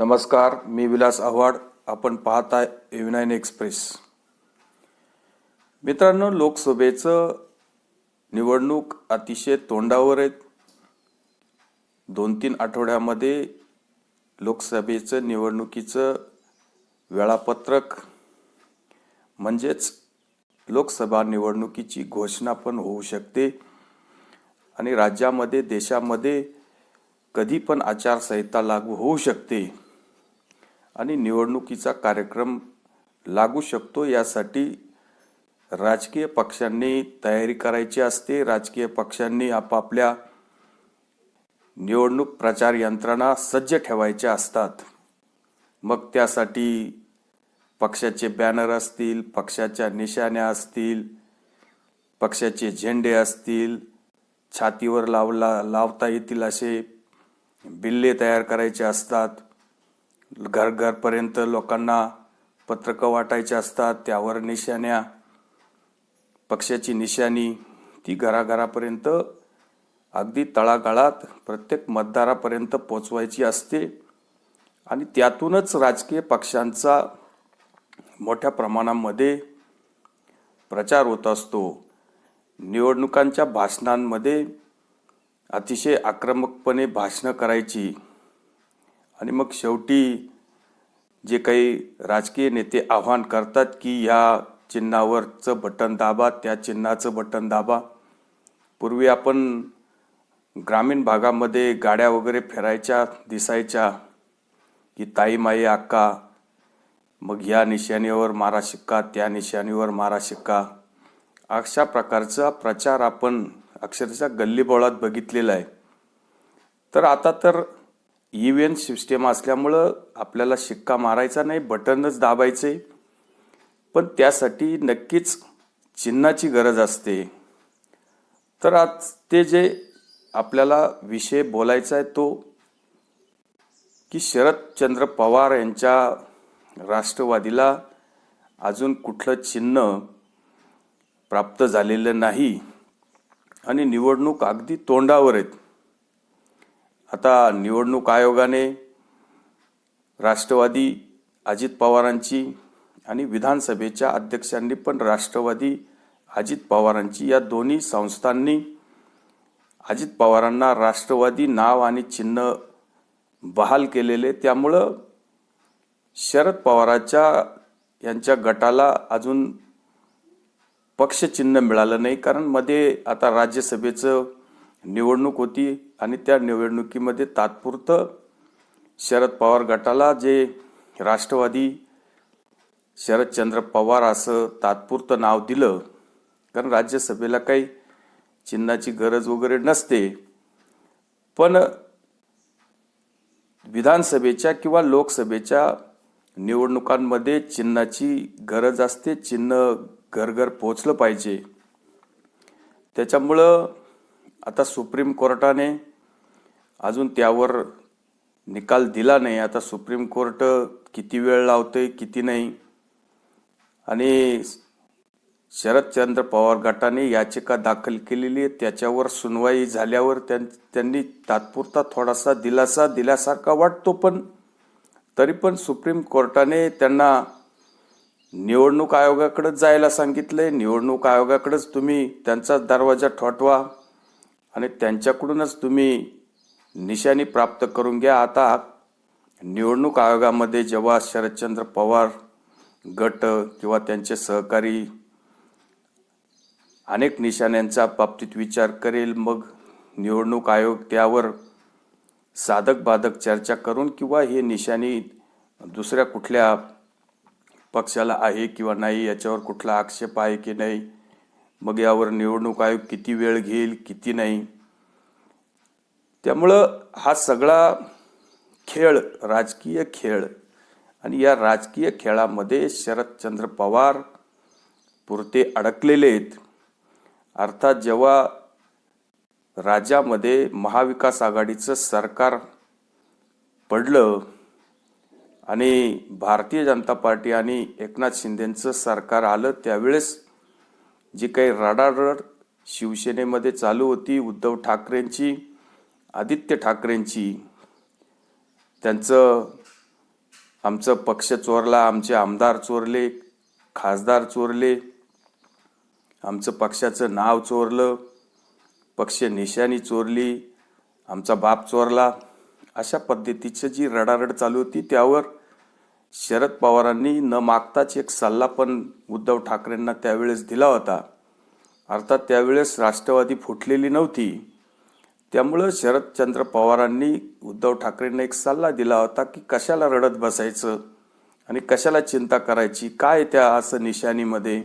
नमस्कार, मी विलास आव्हाड. आपण पाहताय A9 एक्सप्रेस. मित्रांनो, लोकसभेचं निवडणूक अतिशय तोंडावर आहेत. 2-3 आठवड्यामध्ये लोकसभेचं निवडणुकीचं वेळापत्रक म्हणजेच लोकसभा निवडणुकीची घोषणा पण होऊ शकते आणि राज्यामध्ये देशामध्ये कधी पण आचारसंहिता लागू होऊ शकते आणि निवडणुकीचा कार्यक्रम लागू शकतो. यासाठी राजकीय पक्षांनी तयारी करायची असते. राजकीय पक्षांनी आपापल्या निवडणूक प्रचार यंत्रणा सज्ज ठेवायच्या असतात. मग त्यासाठी पक्षाचे बॅनर असतील, पक्षाच्या निशाण्या असतील, पक्षाचे झेंडे असतील, छातीवर लावता येतील असे बिल्ले तयार करायचे असतात. घरपर्यंत लोकांना पत्रकं वाटायचे असतात. त्यावर निशाण्या, पक्षाची निशाणी ती घराघरापर्यंत अगदी तळागाळात प्रत्येक मतदारापर्यंत पोचवायची असते आणि त्यातूनच राजकीय पक्षांचा मोठ्या प्रमाणामध्ये प्रचार होत असतो. निवडणुकांच्या भाषणांमध्ये अतिशय आक्रमकपणे भाषणं करायची आणि मग शेवटी जे काही राजकीय नेते आव्हान करतात की या चिन्हावरचं बटन दाबा, त्या चिन्हाचं बटन दाबा. पूर्वी आपण ग्रामीण भागामध्ये गाड्या वगैरे फिरायच्या दिसायच्या की ताई माई अक्का, मग या निशाणीवर मारा शिक्का, त्या निशाणीवर मारा शिक्का. अशा प्रकारचा प्रचार आपण अक्षरशः गल्लीबोळात बघितलेला आहे. तर आता तर EVM सिस्टम असल्यामुळं आपल्याला शिक्का मारायचा नाही, बटनच दाबायचे. पण त्यासाठी नक्कीच चिन्हाची गरज असते. तर आज ते जे आपल्याला विषय बोलायचा आहे तो की शरदचंद्र पवार यांच्या राष्ट्रवादीला अजून कुठलं चिन्ह प्राप्त झालेलं नाही आणि निवडणूक अगदी तोंडावर आहेत. आता निवडणूक आयोगाने राष्ट्रवादी अजित पवारांची आणि विधानसभेच्या अध्यक्षांनी पण राष्ट्रवादी अजित पवारांची, या दोन्ही संस्थांनी अजित पवारांना राष्ट्रवादी नाव आणि चिन्ह बहाल केलेले. त्यामुळं शरद पवारांच्या यांच्या गटाला अजून पक्षचिन्ह मिळालं नाही. कारण मध्ये आता राज्यसभेचं निवडणूक होती आणि त्या निवडणुकीमध्ये तात्पुरतं शरद पवार गटाला जे राष्ट्रवादी शरदचंद्र पवार असं तात्पुरतं नाव दिलं. कारण राज्यसभेला काही चिन्हाची गरज वगैरे नसते. पण विधानसभेच्या किंवा लोकसभेच्या निवडणुकांमध्ये चिन्हाची गरज असते. चिन्ह घरघर पोचलं पाहिजे. त्याच्यामुळं आता सुप्रीम कोर्टाने अजून त्यावर निकाल दिला नाही. आता सुप्रीम कोर्ट किती वेळ लावतंय किती नाही. आणि शरदचंद्र पवार गटाने याचिका दाखल केलेली आहे. त्याच्यावर सुनवाई झाल्यावर त्यांनी तात्पुरता थोडासा दिलासा दिल्यासारखा वाटतो. पण तरी पण सुप्रीम कोर्टाने त्यांना निवडणूक आयोगाकडेच जायला सांगितलंय. निवडणूक आयोगाकडेच तुम्ही त्यांचा दरवाजा ठोठवा आणि त्यांच्याकडूनच तुम्ही निशाणी प्राप्त करून घ्या. आता निवडणूक आयोगामध्ये जेव्हा शरदचंद्र पवार गट किंवा त्यांचे सहकारी अनेक निशाण्यांच्या बाबतीत विचार करेल, मग निवडणूक आयोग त्यावर साधक बाधक चर्चा करून किंवा हे निशाणी दुसऱ्या कुठल्या पक्षाला आहे किंवा नाही, याच्यावर कुठला आक्षेप आहे की नाही, मग यावर निवडणूक आयोग किती वेळ घेईल किती नाही. त्यामुळं हा सगळा खेळ राजकीय खेळ आणि या राजकीय खेळामध्ये शरदचंद्र पवार पुरते अडकलेले आहेत. अर्थात जेव्हा राज्यामध्ये महाविकास आघाडीचं सरकार पडलं आणि भारतीय जनता पार्टी आणि एकनाथ शिंदेंचं सरकार आलं, त्यावेळेस जी काही रडारड शिवसेनेमध्ये चालू होती, उद्धव ठाकरेंची, आदित्य ठाकरेंची, त्यांचं आमचं पक्ष चोरला, आमचे आमदार चोरले, खासदार चोरले, आमचं पक्षाचं नाव चोरलं, पक्ष निशाणी चोरली, आमचा बाप चोरला, अशा पद्धतीची जी रडारड चालू होती त्यावर शरद पवारांनी न मागताच एक सल्ला पण उद्धव ठाकरेंना त्यावेळेस दिला होता. अर्थात त्यावेळेस राष्ट्रवादी फुटलेली नव्हती, त्यामुळं शरदचंद्र पवारांनी उद्धव ठाकरेंना एक सल्ला दिला होता की कशाला रडत बसायचं आणि कशाला चिंता करायची, काय त्या असं निशाणीमध्ये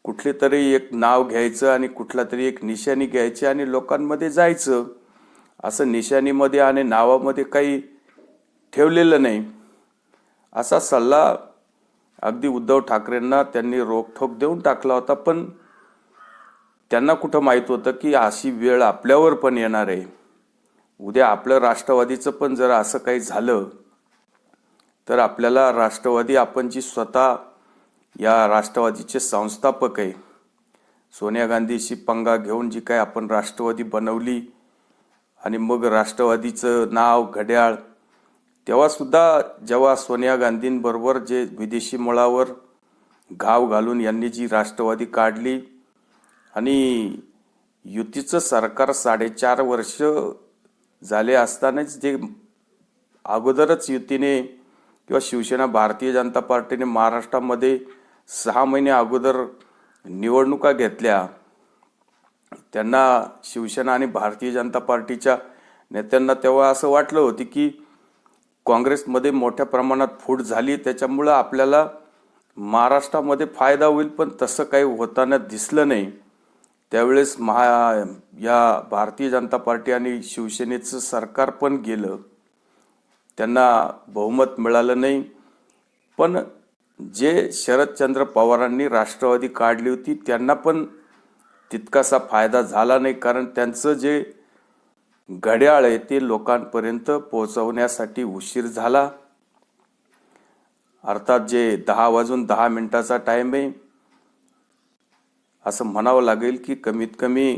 कुठले तरी एक नाव घ्यायचं आणि कुठला तरी एक निशाणी घ्यायची आणि लोकांमध्ये जायचं. असं निशाणीमध्ये आणि नावामध्ये काही ठेवलेलं नाही, असा सल्ला अगदी उद्धव ठाकरेंना त्यांनी रोखठोक देऊन टाकला होता. पण त्यांना कुठं माहीत होतं की अशी वेळ आपल्यावर पण येणार आहे. उद्या आपलं राष्ट्रवादीचं पण जर असं काही झालं तर आपल्याला राष्ट्रवादी, आपण जी स्वतः या राष्ट्रवादीचे संस्थापक आहे, सोनिया गांधीशी पंगा घेऊन जी काय आपण राष्ट्रवादी बनवली आणि मग राष्ट्रवादीचं नाव घड्याळ, तेव्हासुद्धा जेव्हा सोनिया गांधींबरोबर जे विदेशी मुळावर घाव घालून यांनी जी राष्ट्रवादी काढली आणि युतीचं सरकार 4.5 वर्ष झाले असतानाच जे अगोदरच युतीने किंवा शिवसेना भारतीय जनता पार्टीने महाराष्ट्रामध्ये 6 महिने अगोदर निवडणुका घेतल्या, त्यांना शिवसेना आणि भारतीय जनता पार्टीच्या नेत्यांना तेव्हा असं वाटलं होतं की काँग्रेसमध्ये मोठ्या प्रमाणात फूट झाली, त्याच्यामुळं आपल्याला महाराष्ट्रामध्ये फायदा होईल. पण तसं काही होताना दिसलं नाही. त्यावेळेस या भारतीय जनता पार्टी आणि शिवसेनेचं सरकार पण गेलं, त्यांना बहुमत मिळालं नाही. पण जे शरदचंद्र पवारांनी राष्ट्रवादी काढली होती त्यांना पण तितकासा फायदा झाला नाही, कारण त्यांचं जे घड्याळ आहे ते लोकांपर्यंत पोहोचवण्यासाठी उशीर झाला. अर्थात जे 10:10 टाइम आहे, असं म्हणावं लागेल की कमीत कमी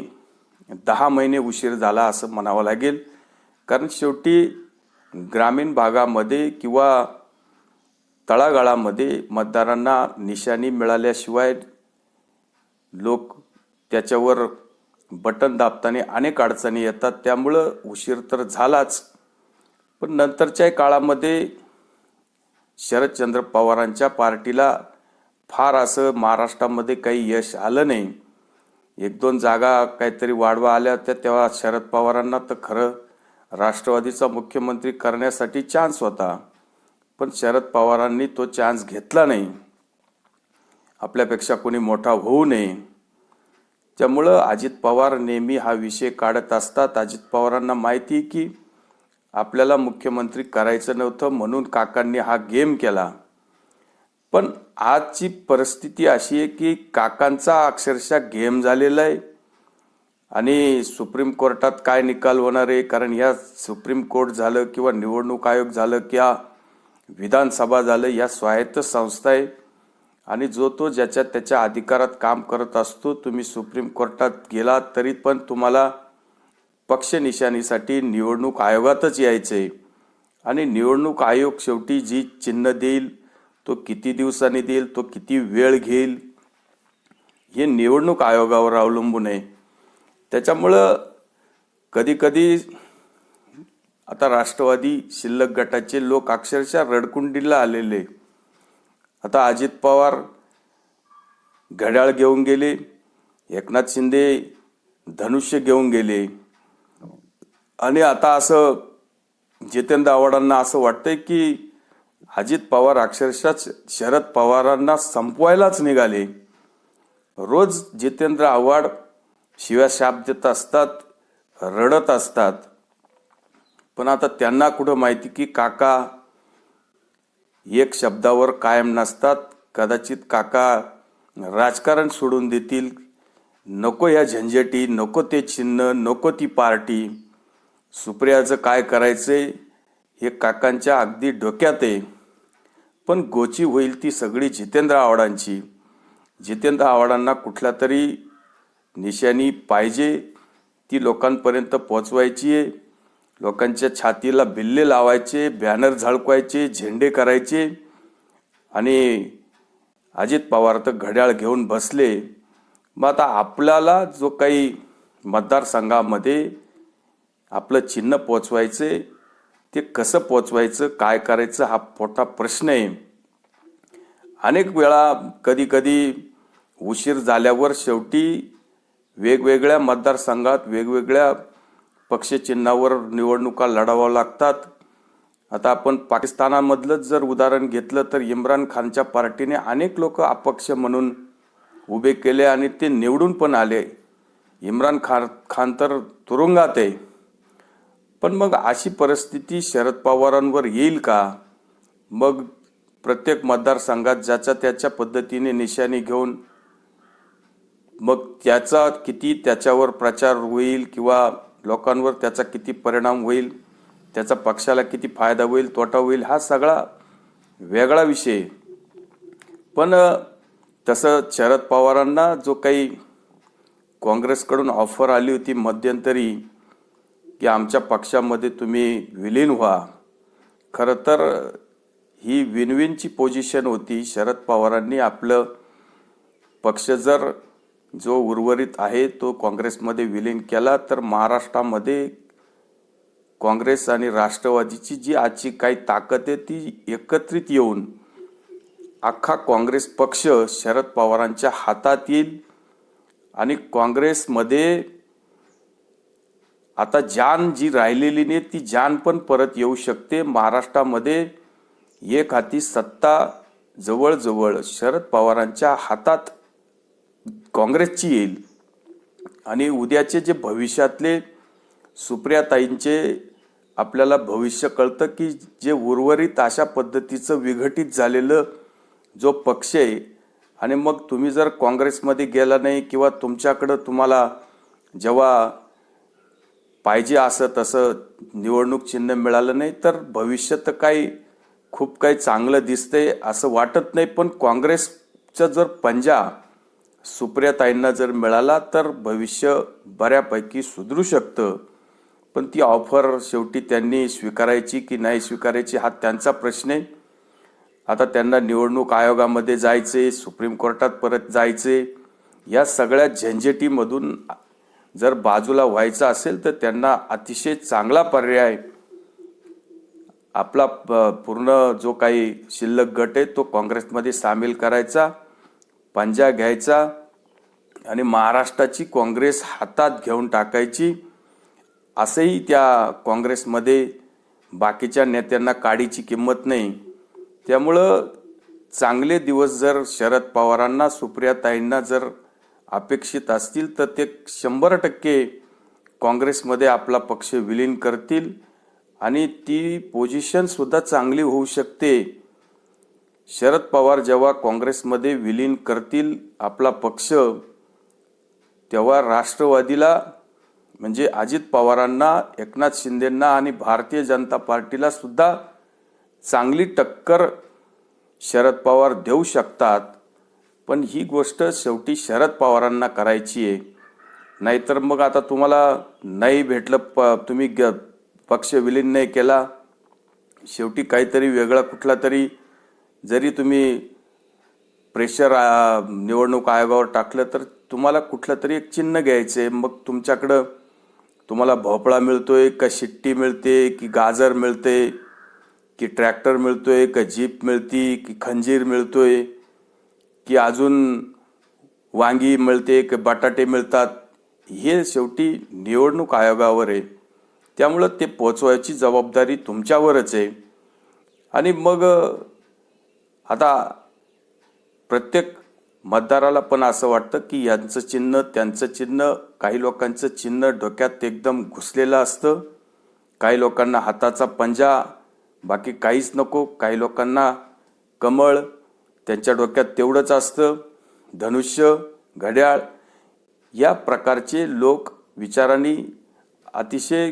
10 महिने उशीर झाला असं म्हणावं लागेल. कारण शेवटी ग्रामीण भागामध्ये किंवा तळागाळामध्ये मतदारांना निशाणी मिळाल्याशिवाय लोक त्याच्यावर बटन दाबताना अनेक अडचणी येतात, त्यामुळं उशीर तर झालाच. पण नंतरच्या काळामध्ये शरदचंद्र पवारांच्या पार्टीला फार असं महाराष्ट्रामध्ये काही यश आलं नाही. 1-2 जागा काहीतरी वाढवा आल्या होत्या, तेव्हा शरद पवारांना तर खरं राष्ट्रवादीचा मुख्यमंत्री करण्यासाठी चान्स होता, पण शरद पवारांनी तो चान्स घेतला नाही. आपल्यापेक्षा कोणी मोठा होऊ नये, त्यामुळं अजित पवार नेहमी हा विषय काढत असतात. अजित पवारांना माहिती आहे की आपल्याला मुख्यमंत्री करायचं नव्हतं, म्हणून काकांनी हा गेम केला. पण आजची परिस्थिती अशी आहे की काकांचा अक्षरशः गेम झालेला आहे आणि सुप्रीम कोर्टात काय निकाल होणार आहे, कारण या सुप्रीम कोर्ट झालं किंवा निवडणूक आयोग झालं किंवा विधानसभा झालं, या स्वायत्त संस्था आहे आणि जो तो ज्याच्या त्याच्या अधिकारात काम करत असतो. तुम्ही सुप्रीम कोर्टात गेलात तरी पण तुम्हाला पक्ष निशाणीसाठी निवडणूक आयोगातच यायचंय आणि निवडणूक आयोग शेवटी जी चिन्ह देईल, तो किती दिवसांनी देईल, तो किती वेळ घेईल, हे निवडणूक आयोगावर अवलंबून आहे. त्याच्यामुळं कधी आता राष्ट्रवादी शिल्लक गटाचे लोक अक्षरशः रडकुंडीला आलेले. आता अजित पवार घड्याळ घेऊन गेले, एकनाथ शिंदे धनुष्य घेऊन गेले आणि आता असं जितेंद्र आव्हाडांना असं वाटतंय की अजित पवार अक्षरशः शरद पवारांना संपवायलाच निघाले. रोज जितेंद्र आव्हाड शिव्या शाप देत असतात, रडत असतात, पण आता त्यांना कुठं माहिती की काका एक शब्दावर कायम नसतात. कदाचित काका राजकारण सोडून देतील, नको या झंझटी, नको ते चिन्ह, नको ती पार्टी. सुप्रियाचं काय करायचंय हे काकांच्या अगदी डोक्यात आहे. पण गोची होईल ती सगळी जितेंद्र आव्हाडांची. जितेंद्र आव्हाडांना कुठला तरी निशाणी पाहिजे, ती लोकांपर्यंत पोचवायची आहे लोकांच्या छातीला बिल्ले लावायचे, बॅनर झळकवायचे, झेंडे करायचे आणि अजित पवार तर घड्याळ घेऊन बसले. मग आता आपल्याला जो काही मतदारसंघामध्ये आपलं चिन्ह पोचवायचे ते कसं पोचवायचं, काय करायचं हा मोठा प्रश्न आहे. अनेक वेळा कधी कधी उशीर झाल्यावर शेवटी वेगवेगळ्या मतदारसंघात वेगवेगळ्या पक्षचिन्हावर निवडणुका लढाव्या लागतात. आता आपण पाकिस्तानामधलंच जर उदाहरण घेतलं तर इम्रान खानच्या पार्टीने अनेक लोक अपक्ष म्हणून उभे केले आणि ते निवडून पण आले. इम्रान खान तर तुरुंगात आहे. पण मग अशी परिस्थिती शरद पवारांवर येईल का? मग प्रत्येक मतदारसंघात ज्याच्या त्याच्या पद्धतीने निशाणी घेऊन मग त्याचा किती त्याच्यावर प्रचार होईल किंवा लोकांवर त्याचा किती परिणाम होईल, त्याचा पक्षाला किती फायदा होईल, तोटा होईल, हा सगळा वेगळा विषय. पण तसं शरद पवारांना जो काही काँग्रेसकडून ऑफर आली होती मध्यंतरी की आमच्या पक्षामध्ये तुम्ही विलीन व्हा, खरं तर ही विन विनची पोझिशन होती. शरद पवारांनी आपलं पक्ष जर जो उर्वरित आहे तो काँग्रेसमध्ये विलीन केला तर महाराष्ट्रामध्ये काँग्रेस आणि राष्ट्रवादीची जी आजची काही ताकद आहे ती एकत्रित येऊन अख्खा काँग्रेस पक्ष शरद पवारांच्या हातात येईल आणि काँग्रेसमध्ये आता जान जी राहिलेली नाही ती जान पण परत येऊ शकते. महाराष्ट्रामध्ये एक हाती सत्ता जवळजवळ शरद पवारांच्या हातात काँग्रेसची येईल आणि उद्याचे जे भविष्यातले सुप्रियाताईंचे आपल्याला भविष्य कळतं की जे उर्वरित अशा पद्धतीचं विघटित झालेलं जो पक्ष आहे आणि मग तुम्ही जर काँग्रेसमध्ये गेला नाही किंवा तुमच्याकडं तुम्हाला जेव्हा पाहिजे असं तसं निवडणूक चिन्ह मिळालं नाही तर भविष्य तर काही खूप काही चांगलं दिसतंय असं वाटत नाही. पण काँग्रेसचं जर पंजा सुप्रियाताईंना जर मिळाला तर भविष्य बऱ्यापैकी सुधरू शकतं. पण ती ऑफर शेवटी त्यांनी स्वीकारायची की नाही स्वीकारायची हा त्यांचा प्रश्न आहे. आता त्यांना निवडणूक आयोगामध्ये जायचे, सुप्रीम कोर्टात परत जायचे, या सगळ्या झंझटीमधून जर बाजूला व्हायचं असेल तर त्यांना अतिशय चांगला पर्याय आपला पूर्ण जो काही शिल्लक गट आहे तो काँग्रेसमध्ये सामील करायचा, पंजा घ्यायचा आणि महाराष्ट्राची काँग्रेस हातात घेऊन टाकायची. असंही त्या काँग्रेसमध्ये बाकीच्या नेत्यांना काडीची किंमत नाही. त्यामुळं चांगले दिवस जर शरद पवारांना सुप्रियाताईंना जर अपेक्षित असतील तर ते 100% काँग्रेसमध्ये आपला पक्ष विलीन करतील आणि ती पोझिशन सुद्धा चांगली होऊ शकते. शरद पवार जेव्हा काँग्रेसमध्ये विलीन करतील आपला पक्ष तेव्हा राष्ट्रवादीला म्हणजे अजित पवारांना, एकनाथ शिंदेंना आणि भारतीय जनता पार्टीला सुद्धा चांगली टक्कर शरद पवार देऊ शकतात. पण ही गोष्ट शेवटी शरद पवारांना करायची आहे. नाहीतर मग आता तुम्हाला नाही भेटलं, तुम्ही पक्ष विलीन नाही केला, शेवटी काहीतरी वेगळा कुठला तरी जरी तुम्ही प्रेशर निवडणूक आयोगावर टाकलं तर तुम्हाला कुठलं तरी एक चिन्ह घ्यायचं आहे. मग तुमच्याकडं तुम्हाला भोपळा मिळतोय का शिट्टी मिळते की गाजर मिळते की ट्रॅक्टर मिळतोय का जीप मिळती की खंजीर मिळतोय की अजून वांगी मिळते की बटाटे मिळतात, हे शेवटी निवडणूक आयोगावर आहे. त्यामुळं ते पोचवायची जबाबदारी तुमच्यावरच आहे. आणि मग आता प्रत्येक मतदाराला पण असं वाटतं की यांचं चिन्ह त्यांचं चिन्ह, काही लोकांचं चिन्ह डोक्यात एकदम घुसलेलं असतं, काही लोकांना हाताचा पंजा, बाकी काहीच नको, काही लोकांना कमळ, त्यांच्या डोक्यात तेवढंच असतं, धनुष्य, घड्याळ, या प्रकारचे लोक विचारांनी अतिशय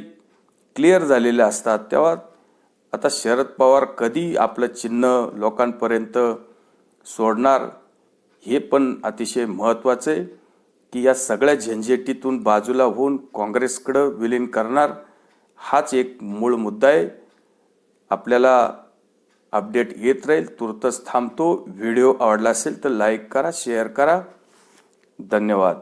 क्लिअर झालेले असतात. तेव्हा आता शरद पवार कधी आपलं चिन्ह लोकांपर्यंत सोडणार हे पण अतिशय महत्त्वाचं आहे की या सगळ्या झंझेटीतून बाजूला होऊन काँग्रेसकडं विलीन करणार हाच एक मूळ मुद्दा आहे. आपल्याला अपडेट येत राहील. तुर्तच थांबतो. व्हिडिओ आवडला असेल तर लाईक करा, शेअर करा. धन्यवाद.